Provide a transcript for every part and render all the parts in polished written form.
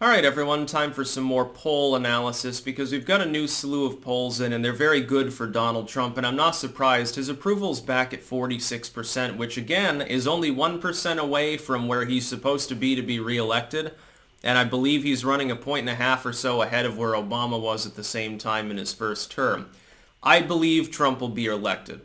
All right, everyone, time for some more poll analysis because we've got a new slew of polls in and they're very good for Donald Trump, and I'm not surprised. His approval's back at 46%, which again is only 1% away from where he's supposed to be reelected, and I believe he's running a point and a half or so ahead of where Obama was at the same time in his first term. I believe Trump will be elected.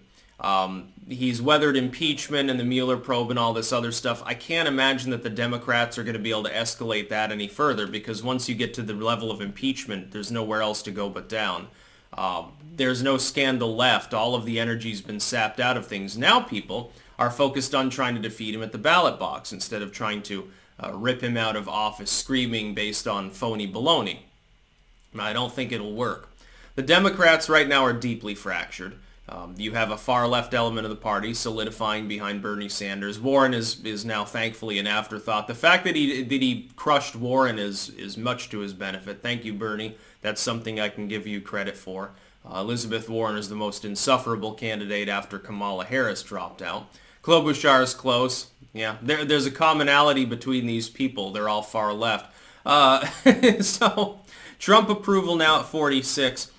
He's weathered impeachment and the Mueller probe and all this other stuff. I can't imagine that the Democrats are going to be able to escalate that any further because once you get to the level of impeachment, there's nowhere else to go but down. There's no scandal left. All of the energy's been sapped out of things. Now people are focused on trying to defeat him at the ballot box instead of trying to rip him out of office screaming based on phony baloney. I don't think it'll work. The Democrats right now are deeply fractured. You have a far-left element of the party solidifying behind Bernie Sanders. Warren is now thankfully an afterthought. The fact that he crushed Warren is much to his benefit. Thank you, Bernie. That's something I can give you credit for. Elizabeth Warren is the most insufferable candidate after Kamala Harris dropped out. Klobuchar is close. Yeah, there's a commonality between these people. They're all far left. So Trump approval now at 46.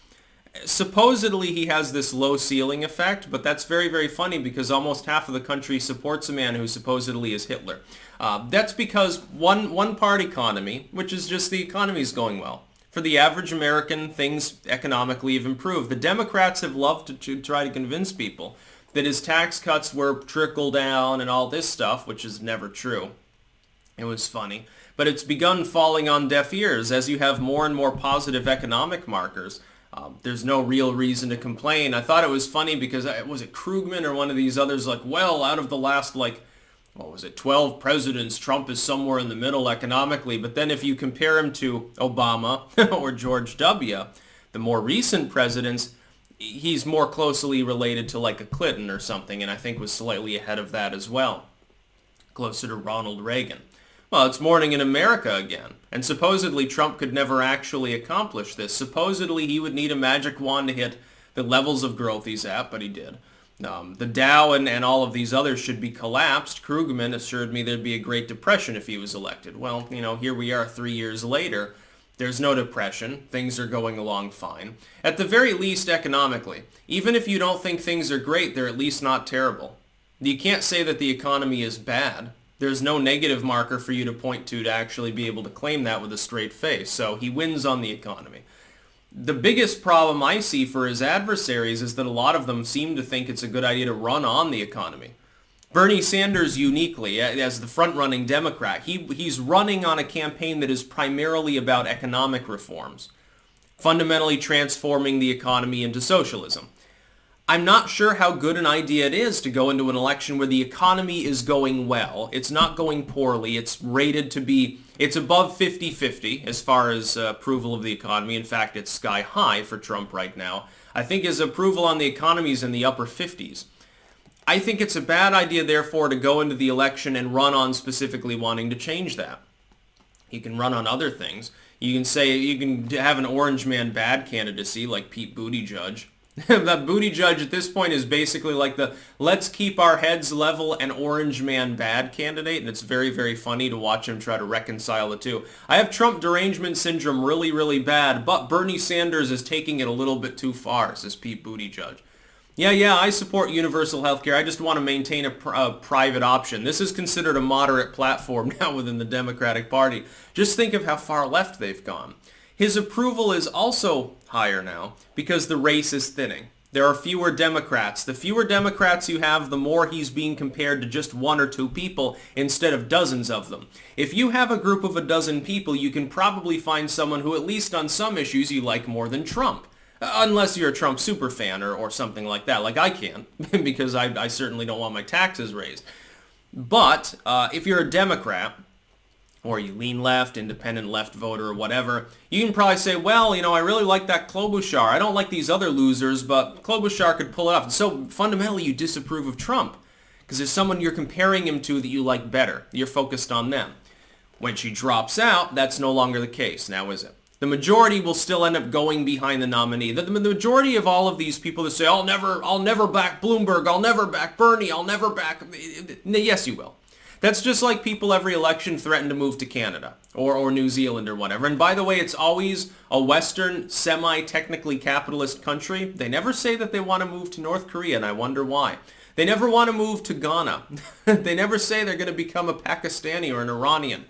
Supposedly he has this low ceiling effect, but that's very, very funny because almost half of the country supports a man who supposedly is Hitler. That's because one part economy, which is just the economy is going well. For the average American, things economically have improved. The Democrats have loved to try to convince people that his tax cuts were trickle down and all this stuff, which is never true. It was funny. But it's begun falling on deaf ears as you have more and more positive economic markers. There's no real reason to complain. I thought it was funny because, was it Krugman or one of these others, like, well, out of the last, 12 presidents, Trump is somewhere in the middle economically. But then if you compare him to Obama or George W., the more recent presidents, he's more closely related to like a Clinton or something, and I think was slightly ahead of that as well, closer to Ronald Reagan. Well, it's morning in America again. And supposedly Trump could never actually accomplish this. Supposedly he would need a magic wand to hit the levels of growth he's at, but he did. The Dow and all of these others should be collapsed. Krugman assured me there'd be a Great Depression if he was elected. Well, here we are 3 years later. There's no depression. Things are going along fine. At the very least, economically. Even if you don't think things are great, they're at least not terrible. You can't say that the economy is bad. There's no negative marker for you to point to actually be able to claim that with a straight face. So he wins on the economy. The biggest problem I see for his adversaries is that a lot of them seem to think it's a good idea to run on the economy. Bernie Sanders uniquely, as the front-running Democrat, he's running on a campaign that is primarily about economic reforms, fundamentally transforming the economy into socialism. I'm not sure how good an idea it is to go into an election where the economy is going well. It's not going poorly. It's rated to be, it's above 50-50 as far as approval of the economy. In fact, it's sky high for Trump right now. I think his approval on the economy is in the upper 50s. I think it's a bad idea, therefore, to go into the election and run on specifically wanting to change that. You can run on other things. You can say, you can have an orange man bad candidacy like Pete Buttigieg. That Buttigieg at this point is basically like the let's keep our heads level and orange man bad candidate, and it's very, very funny to watch him try to reconcile the two. I have Trump derangement syndrome really, really bad, but Bernie Sanders is taking it a little bit too far, says Pete Buttigieg. Yeah, I support universal health care. I just want to maintain a private option. This is considered a moderate platform now within the Democratic Party. Just think of how far left they've gone. His approval is also higher now because the race is thinning. There are fewer Democrats. The fewer Democrats you have, the more he's being compared to just one or two people instead of dozens of them. If you have a group of a dozen people, you can probably find someone who, at least on some issues, you like more than Trump. Unless you're a Trump superfan or something like that, like I can, because I certainly don't want my taxes raised. But if you're a Democrat, or you lean left, independent left voter, or whatever, you can probably say, well, I really like that Klobuchar. I don't like these other losers, but Klobuchar could pull it off. And so fundamentally, you disapprove of Trump because there's someone you're comparing him to that you like better. You're focused on them. When she drops out, that's no longer the case, now is it? The majority will still end up going behind the nominee. The majority of all of these people that say, I'll never back Bloomberg, I'll never back Bernie, I'll never back... Yes, you will. That's just like people every election threaten to move to Canada or New Zealand or whatever. And by the way, it's always a Western, semi-technically capitalist country. They never say that they want to move to North Korea, and I wonder why. They never want to move to Ghana. They never say they're going to become a Pakistani or an Iranian.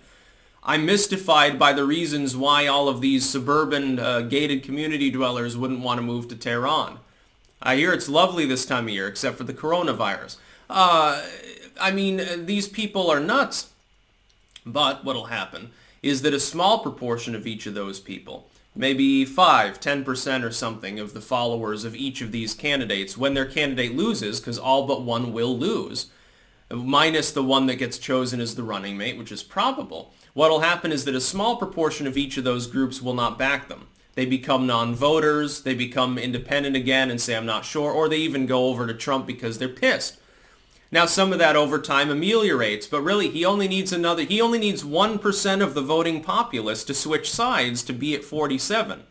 I'm mystified by the reasons why all of these suburban gated community dwellers wouldn't want to move to Tehran. I hear it's lovely this time of year, except for the coronavirus. I mean, these people are nuts. But what'll happen is that a small proportion of each of those people, maybe 5, 10% or something of the followers of each of these candidates, when their candidate loses, because all but one will lose, minus the one that gets chosen as the running mate, which is probable, what'll happen is that a small proportion of each of those groups will not back them. They become non-voters, they become independent again and say, I'm not sure, or they even go over to Trump because they're pissed. Now, some of that over time ameliorates, but really he only needs 1% of the voting populace to switch sides to be at 47.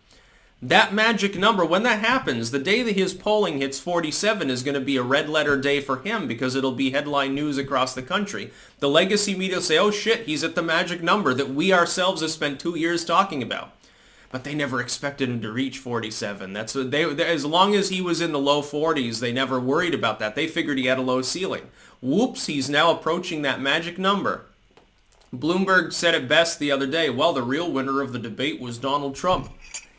That magic number, when that happens, the day that his polling hits 47 is going to be a red letter day for him because it'll be headline news across the country. The legacy media will say, oh shit, he's at the magic number that we ourselves have spent 2 years talking about. But they never expected him to reach 47. That's what as long as he was in the low 40s, they never worried about that. They figured he had a low ceiling. Whoops, he's now approaching that magic number. Bloomberg said it best the other day. Well, the real winner of the debate was Donald Trump.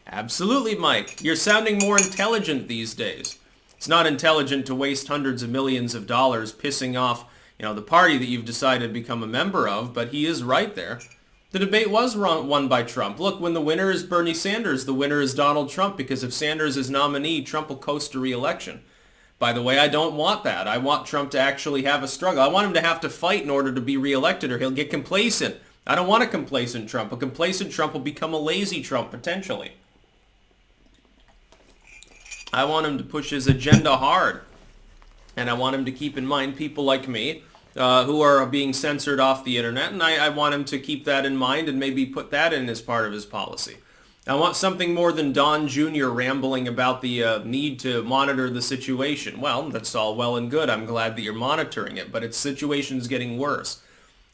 Absolutely, Mike. You're sounding more intelligent these days. It's not intelligent to waste hundreds of millions of dollars pissing off, the party that you've decided to become a member of, but he is right there. The debate was won by Trump. Look, when the winner is Bernie Sanders, the winner is Donald Trump, because if Sanders is nominee, Trump will coast to re-election. By the way, I don't want that. I want Trump to actually have a struggle. I want him to have to fight in order to be re-elected, or he'll get complacent. I don't want a complacent Trump. A complacent Trump will become a lazy Trump, potentially. I want him to push his agenda hard. And I want him to keep in mind people like me, who are being censored off the internet, and I want him to keep that in mind and maybe put that in as part of his policy. I want something more than Don Jr. rambling about the need to monitor the situation. Well, that's all well and good. I'm glad that you're monitoring it, but its situation's getting worse.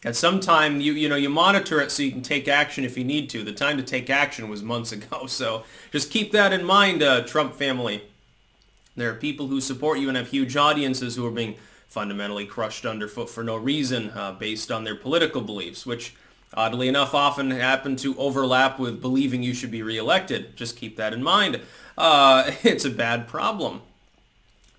At some time, you monitor it so you can take action if you need to. The time to take action was months ago, so just keep that in mind, Trump family. There are people who support you and have huge audiences who are being fundamentally crushed underfoot for no reason based on their political beliefs, which oddly enough often happen to overlap with believing you should be reelected. Just keep that in mind. It's a bad problem.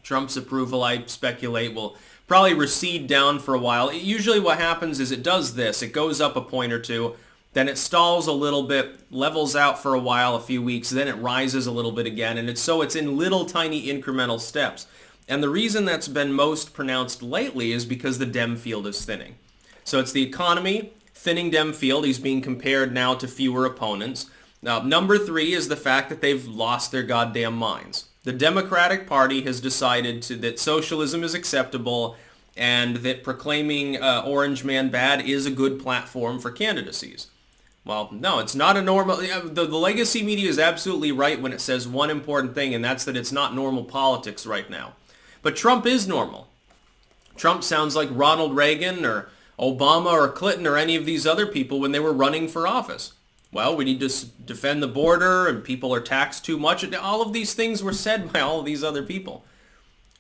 Trump's approval, I speculate, will probably recede down for a while. Usually what happens is it does this. It goes up a point or two, then it stalls a little bit, levels out for a while, a few weeks, then it rises a little bit again, and it's in little tiny incremental steps. And the reason that's been most pronounced lately is because the Dem field is thinning. So it's the economy, thinning Dem field. He's being compared now to fewer opponents. Now, number 3 is the fact that they've lost their goddamn minds. The Democratic Party has decided that socialism is acceptable and that proclaiming Orange Man bad is a good platform for candidacies. Well, no, it's not a normal... The legacy media is absolutely right when it says one important thing, and that's that it's not normal politics right now. But Trump is normal. Trump sounds like Ronald Reagan or Obama or Clinton or any of these other people when they were running for office. Well, we need to defend the border and people are taxed too much. All of these things were said by all of these other people.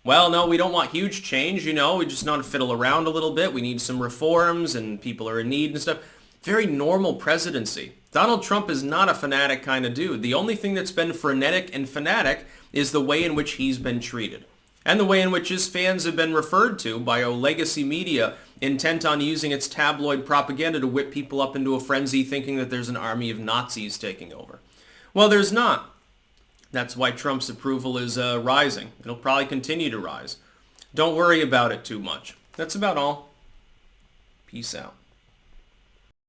Well, no, we don't want huge change, we just want to fiddle around a little bit. We need some reforms and people are in need and stuff. Very normal presidency. Donald Trump is not a fanatic kind of dude. The only thing that's been frenetic and fanatic is the way in which he's been treated. And the way in which his fans have been referred to by a legacy media intent on using its tabloid propaganda to whip people up into a frenzy thinking that there's an army of Nazis taking over. Well, there's not. That's why Trump's approval is rising. It'll probably continue to rise. Don't worry about it too much. That's about all. Peace out.